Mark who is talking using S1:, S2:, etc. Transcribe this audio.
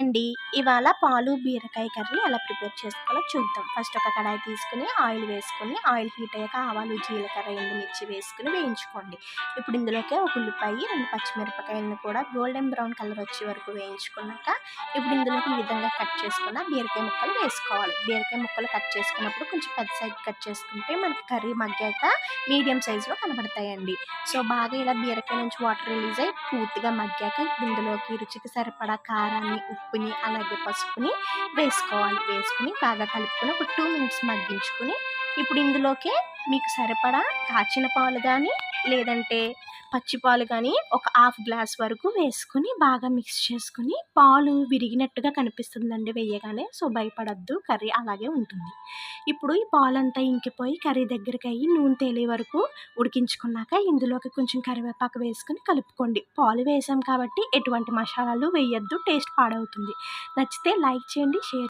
S1: అండి. ఇవాళ పాలు, బీరకాయ కర్రీ ఎలా ప్రిపేర్ చేసుకోవాలో చూద్దాం. ఫస్ట్ ఒక కడాయి తీసుకొని, ఆయిల్ వేసుకొని, ఆయిల్ హీట్ అయ్యాక ఆవాలు, జీలకర్ర, ఎండుమిర్చి వేసుకొని వేయించుకోండి. ఇప్పుడు ఇందులోకే ఒక ఉల్లిపాయ, 2 పచ్చిమిరపకాయలను కూడా గోల్డెన్ బ్రౌన్ కలర్ వచ్చే వరకు వేయించుకున్నాక, ఇప్పుడు ఇందులోకి ఈ విధంగా కట్ చేసుకున్న బీరకాయ ముక్కలు వేసుకోవాలి. బీరకాయ ముక్కలు కట్ చేసుకున్నప్పుడు కొంచెం పెద్ద సైజ్ కట్ చేసుకుంటే మనకి కర్రీ మగ్గాక మీడియం సైజులో కనబడతాయండి. సో, బాగా ఇలా బీరకాయ నుంచి వాటర్ రిలీజ్ అయ్యి పూర్తిగా మగ్గాక ఇప్పుడు ఇందులోకి రుచికి సరిపడా కారాన్ని, ఉప్పుని, అలాగే పసుపుని వేసుకోవాలి. వేసుకొని బాగా కలుపుకొని ఒక 2 మినిట్స్ మగ్గించుకొని ఇప్పుడు ఇందులోకే మీకు సరిపడా కాచిన పాలు గానీ, లేదంటే పచ్చి పాలు గానీ ఒక హాఫ్ గ్లాస్ వరకు వేసుకొని బాగా మిక్స్ చేసుకొని పాలు విరిగినట్టుగా కనిపిస్తుందండి వేయగానే. సో, భయపడొద్దు, కర్రీ అలాగే ఉంటుంది. ఇప్పుడు ఈ పాలంతా ఇంకిపోయి కర్రీ దగ్గరికయ్యి నూనె తేలే వరకు ఉడికించుకున్నాక ఇందులోకి కొంచెం కరివేపాకు వేసుకొని కలుపుకోండి. పాలు వేసాం కాబట్టి ఎటువంటి మసాలాలు వేయొద్దు, టేస్ట్ పాడవుతుంది. నచ్చితే లైక్ చేయండి, షేర్